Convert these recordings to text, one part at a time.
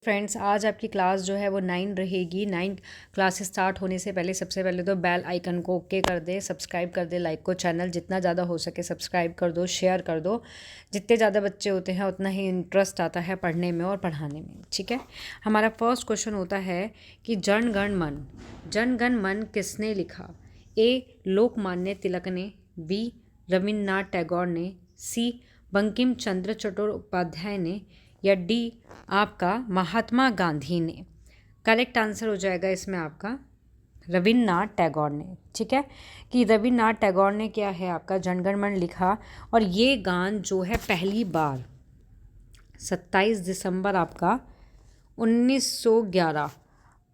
Friends, आज आपकी class जो है वो 9 रहेगी। 9 क्लास स्टार्ट होने से पहले सबसे पहले तो बेल आइकन को ओके कर दे, सब्सक्राइब कर दे, लाइक को चैनल जितना ज़्यादा हो सके सब्सक्राइब कर दो, शेयर कर दो। जितने ज़्यादा बच्चे होते हैं उतना ही इंटरेस्ट आता है पढ़ने में और पढ़ाने में। ठीक है, हमारा फर्स्ट क्वेश्चन होता है कि जन गण मन किसने लिखा? ए लोकमान्य तिलक ने, बी रविन्द्रनाथ टैगोर ने, सी बंकिम चंद्र चट्टोपाध्याय ने, या डी आपका महात्मा गांधी ने। करेक्ट आंसर हो जाएगा इसमें आपका रविन्द्रनाथ टैगोर ने। ठीक है, कि रविन्द्रनाथ टैगोर ने क्या है आपका जनगण मन लिखा। और ये गान जो है पहली बार 27 दिसंबर आपका 1911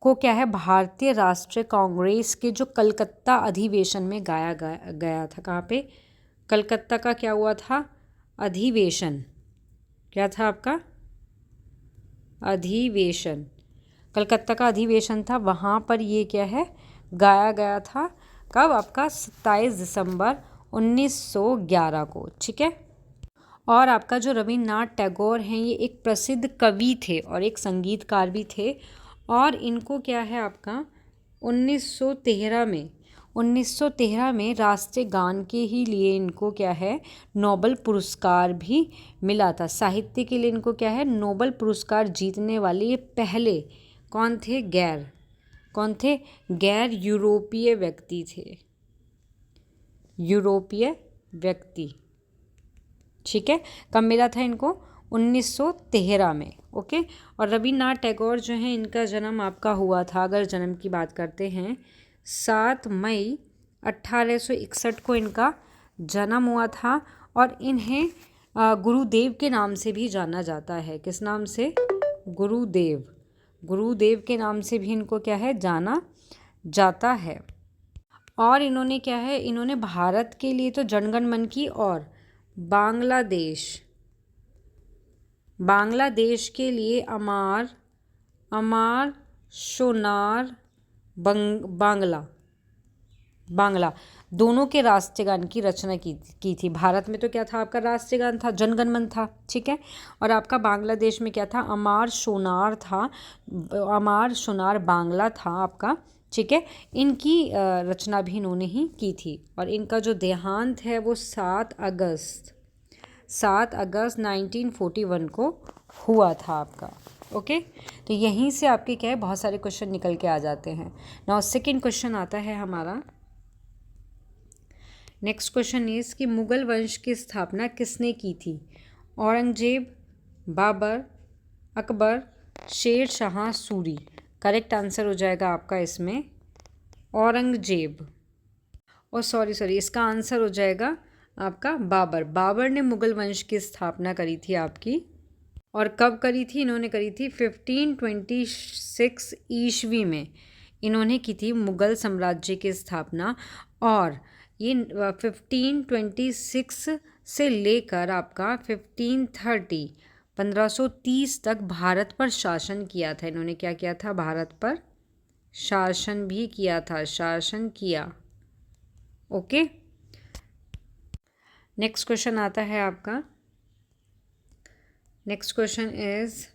को क्या है भारतीय राष्ट्रीय कांग्रेस के जो कलकत्ता अधिवेशन में गाया गया था। कहाँ पे? कलकत्ता का क्या हुआ था? अधिवेशन। क्या था आपका? अधिवेशन। कलकत्ता का अधिवेशन था, वहाँ पर ये क्या है गाया गया था। कब? आपका 27 दिसंबर 1911 को। ठीक है, और आपका जो रविन्द्रनाथ टैगोर हैं ये एक प्रसिद्ध कवि थे और एक संगीतकार भी थे। और इनको क्या है आपका 1913 में राष्ट्रीय गान के ही लिए इनको क्या है नोबेल पुरस्कार भी मिला था। साहित्य के लिए इनको क्या है नोबेल पुरस्कार जीतने वाले ये पहले कौन थे? गैर यूरोपीय व्यक्ति थे। यूरोपीय व्यक्ति। ठीक है, कब मिला था इनको? 1913 में। ओके, और रविन्द्रनाथ टैगोर जो हैं इनका जन्म आपका हुआ था, अगर जन्म की बात करते हैं 7 मई 1861 को इनका जन्म हुआ था। और इन्हें गुरुदेव के नाम से भी जाना जाता है। किस नाम से? गुरुदेव के नाम से भी इनको क्या है जाना जाता है। और इन्होंने क्या है इन्होंने भारत के लिए तो जनगण मन की और बांग्लादेश के लिए अमार सोनार बांग्ला दोनों के राष्ट्रीय गान की रचना की थी। भारत में तो क्या था आपका राष्ट्रीय गान था, जनगण मन था। ठीक है, और आपका बांग्लादेश में क्या था? अमार सोनार था, अमार सोनार बांग्ला था आपका। ठीक है, इनकी रचना भी इन्होंने ही की थी। और इनका जो देहांत है वो 7 अगस्त 1941 को हुआ था आपका। ओके, तो यहीं से आपके क्या है बहुत सारे क्वेश्चन निकल के आ जाते हैं। नाउ सेकंड क्वेश्चन आता है हमारा। नेक्स्ट क्वेश्चन इज कि मुगल वंश की स्थापना किसने की थी? औरंगजेब, बाबर, अकबर, शेर शाह सूरी। करेक्ट आंसर हो जाएगा आपका इसमें औरंगजेब। और सॉरी इसका आंसर हो जाएगा आपका बाबर ने मुगल वंश की स्थापना करी थी आपकी। और कब करी थी? इन्होंने करी थी 1526 ईस्वी में इन्होंने की थी मुगल साम्राज्य की स्थापना। और ये 1526 से लेकर आपका 1530 तक भारत पर शासन किया था। इन्होंने क्या किया था? भारत पर शासन भी किया था, शासन किया। ओके, नेक्स्ट क्वेश्चन आता है आपका। नेक्स्ट क्वेश्चन इज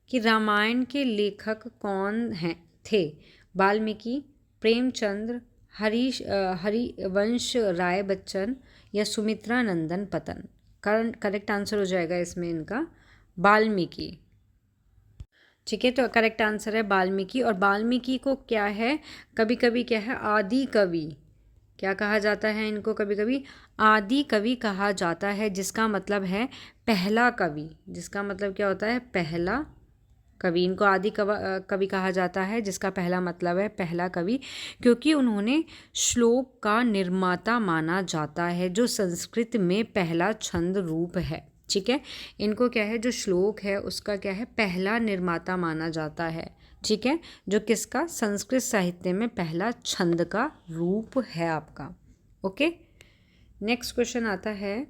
कि रामायण के लेखक कौन थे? वाल्मीकि, प्रेमचंद्र, हरिवंश राय बच्चन, या सुमित्रा नंदन पतन। करेक्ट आंसर हो जाएगा इसमें इनका वाल्मीकि। ठीक है, तो करेक्ट आंसर है वाल्मीकि। और वाल्मीकि को क्या है कभी कभी क्या है आदि कवि क्या कहा जाता है? इनको कभी कभी आदि कवि कहा जाता है, जिसका मतलब है पहला कवि। जिसका मतलब क्या होता है? पहला कवि। इनको आदि कवि कहा जाता है, जिसका पहला मतलब है पहला कवि, क्योंकि उन्होंने श्लोक का निर्माता माना जाता है, जो संस्कृत में पहला छंद रूप है। ठीक है, इनको क्या है जो श्लोक है उसका क्या है पहला निर्माता माना जाता है। ठीक है, जो किसका? संस्कृत साहित्य में पहला छंद का रूप है आपका। ओके, नेक्स्ट क्वेश्चन आता है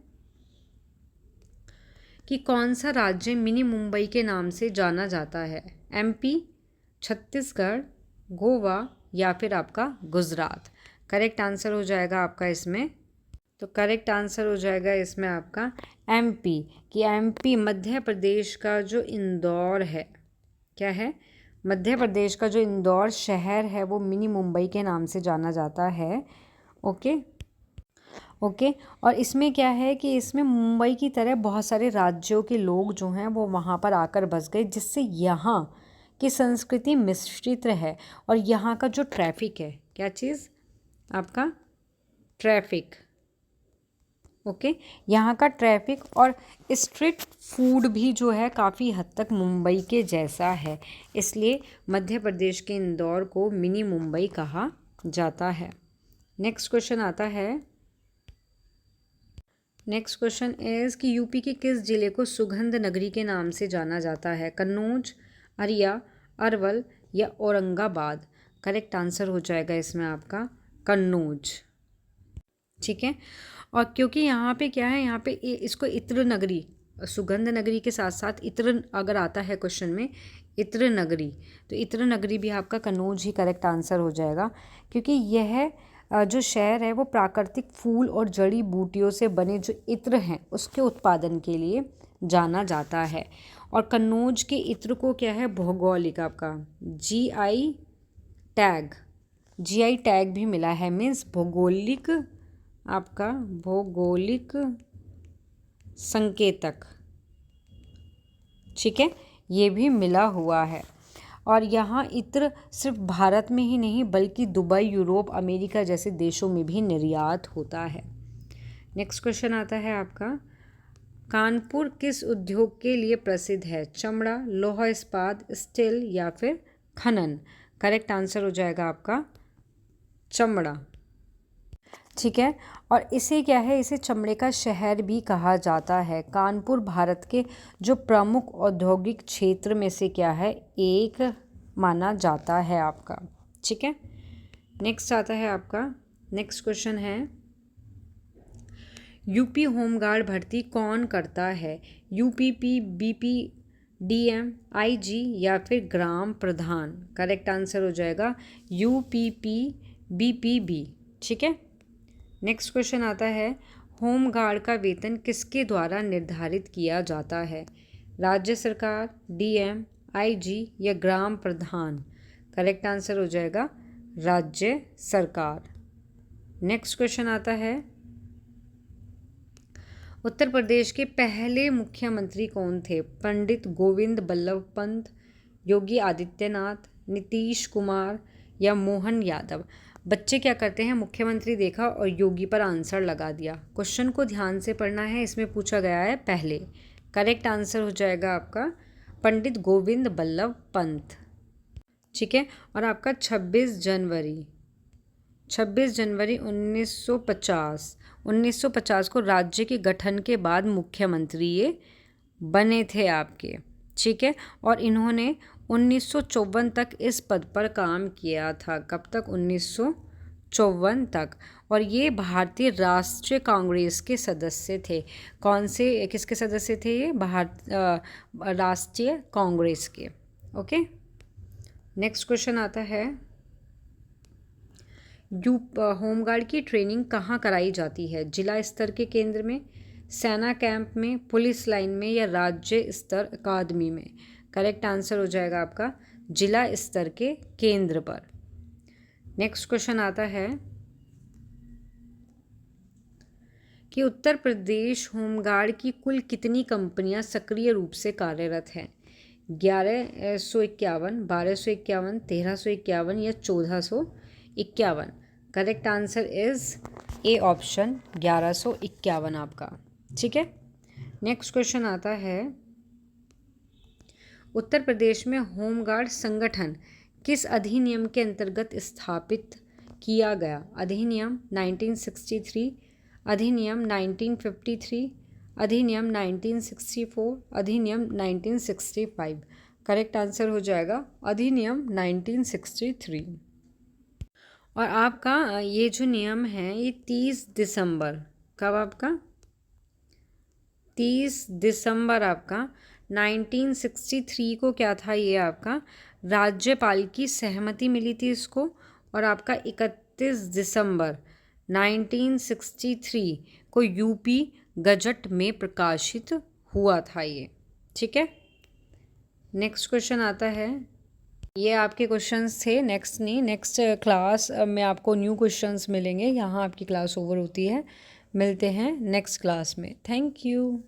कि कौन सा राज्य मिनी मुंबई के नाम से जाना जाता है? एमपी, छत्तीसगढ़, गोवा, या फिर आपका गुजरात। करेक्ट आंसर हो जाएगा आपका इसमें, तो करेक्ट आंसर हो जाएगा इसमें आपका एमपी। कि एमपी मध्य प्रदेश का जो इंदौर है, क्या है? मध्य प्रदेश का जो इंदौर शहर है वो मिनी मुंबई के नाम से जाना जाता है। Okay okay. और इसमें क्या है कि इसमें मुंबई की तरह बहुत सारे राज्यों के लोग जो हैं वो वहाँ पर आकर बस गए, जिससे यहाँ की संस्कृति मिश्रित है। और यहाँ का जो ट्रैफिक है, क्या चीज़? आपका ट्रैफिक। ओके यहाँ का ट्रैफिक और स्ट्रीट फूड भी जो है काफ़ी हद तक मुंबई के जैसा है, इसलिए मध्य प्रदेश के इंदौर को मिनी मुंबई कहा जाता है। नेक्स्ट क्वेश्चन आता है। नेक्स्ट क्वेश्चन इज़ कि यूपी के किस जिले को सुगंध नगरी के नाम से जाना जाता है? कन्नौज, अरिया, अरवल या औरंगाबाद? करेक्ट आंसर हो जाएगा इसमें आपका कन्नौज। ठीक है। और क्योंकि यहाँ पे क्या है, यहाँ पे इसको इत्र नगरी, सुगंध नगरी के साथ साथ इत्र अगर आता है क्वेश्चन में, इत्र नगरी, तो इत्र नगरी भी आपका कन्नौज ही करेक्ट आंसर हो जाएगा। क्योंकि यह जो शहर है वो प्राकृतिक फूल और जड़ी बूटियों से बने जो इत्र हैं उसके उत्पादन के लिए जाना जाता है। और कन्नौज के इत्र को क्या है, भौगोलिक आपका जीआई टैग भी मिला है, मीन्स भौगोलिक, आपका भौगोलिक संकेतक। ठीक है, ये भी मिला हुआ है। और यहाँ इत्र सिर्फ भारत में ही नहीं बल्कि दुबई, यूरोप, अमेरिका जैसे देशों में भी निर्यात होता है। नेक्स्ट क्वेश्चन आता है आपका, कानपुर किस उद्योग के लिए प्रसिद्ध है? चमड़ा, लोहा इस्पात, स्टील या फिर खनन? करेक्ट आंसर हो जाएगा आपका चमड़ा। ठीक है। और इसे क्या है, इसे चमड़े का शहर भी कहा जाता है। कानपुर भारत के जो प्रमुख औद्योगिक क्षेत्र में से क्या है, एक माना जाता है आपका। ठीक है। नेक्स्ट आता है आपका, नेक्स्ट क्वेश्चन है, यूपी होमगार्ड भर्ती कौन करता है? यूपीपी, बीपी, डीएम, आईजी या फिर ग्राम प्रधान? करेक्ट आंसर हो जाएगा यूपीपी, बीपीबी। ठीक है। नेक्स्ट क्वेश्चन आता है, होमगार्ड का वेतन किसके द्वारा निर्धारित किया जाता है? राज्य सरकार, डीएम, आईजी या ग्राम प्रधान? करेक्ट आंसर हो जाएगा राज्य सरकार। नेक्स्ट क्वेश्चन आता है, उत्तर प्रदेश के पहले मुख्यमंत्री कौन थे? पंडित गोविंद बल्लभ पंत, योगी आदित्यनाथ, नीतीश कुमार या मोहन यादव? बच्चे क्या करते हैं, मुख्यमंत्री देखा और योगी पर आंसर लगा दिया। क्वेश्चन को ध्यान से पढ़ना है, इसमें पूछा गया है पहले। करेक्ट आंसर हो जाएगा आपका पंडित गोविंद बल्लभ पंत। ठीक है। और आपका 26 जनवरी 1950 को राज्य के गठन के बाद मुख्यमंत्री ये बने थे आपके। ठीक है। और इन्होंने 1954 तक इस पद पर काम किया था। कब तक? 1954 तक। और ये भारतीय राष्ट्रीय कांग्रेस के सदस्य थे। कौन से, किसके सदस्य थे ये? राष्ट्रीय कांग्रेस के। ओके। नेक्स्ट क्वेश्चन आता है, होमगार्ड की ट्रेनिंग कहाँ कराई जाती है? जिला स्तर के केंद्र में, सेना कैंप में, पुलिस लाइन में या राज्य स्तर अकादमी में? करेक्ट आंसर हो जाएगा आपका जिला स्तर के केंद्र पर। नेक्स्ट क्वेश्चन आता है कि उत्तर प्रदेश होमगार्ड की कुल कितनी कंपनियां सक्रिय रूप से कार्यरत हैं? 1151, 1251, 1351 या 1451? Correct answer is A option 1151 आपका। ठीक है। नेक्स्ट क्वेश्चन आता है, उत्तर प्रदेश में होमगार्ड संगठन किस अधिनियम के अंतर्गत स्थापित किया गया? अधिनियम 1963, अधिनियम 1953, अधिनियम 1964, अधिनियम 1965? करेक्ट आंसर हो जाएगा अधिनियम 1963। और आपका ये जो नियम है ये 30 दिसंबर, कब आपका? 30 दिसंबर आपका 1963 को क्या था, ये आपका राज्यपाल की सहमति मिली थी इसको। और आपका 31 दिसंबर 1963 को यूपी गजट में प्रकाशित हुआ था ये। ठीक है। नेक्स्ट क्वेश्चन आता है, ये आपके क्वेश्चंस थे, नेक्स्ट नहीं, नेक्स्ट क्लास में आपको न्यू क्वेश्चंस मिलेंगे। यहाँ आपकी क्लास ओवर होती है। मिलते हैं नेक्स्ट क्लास में। Thank you.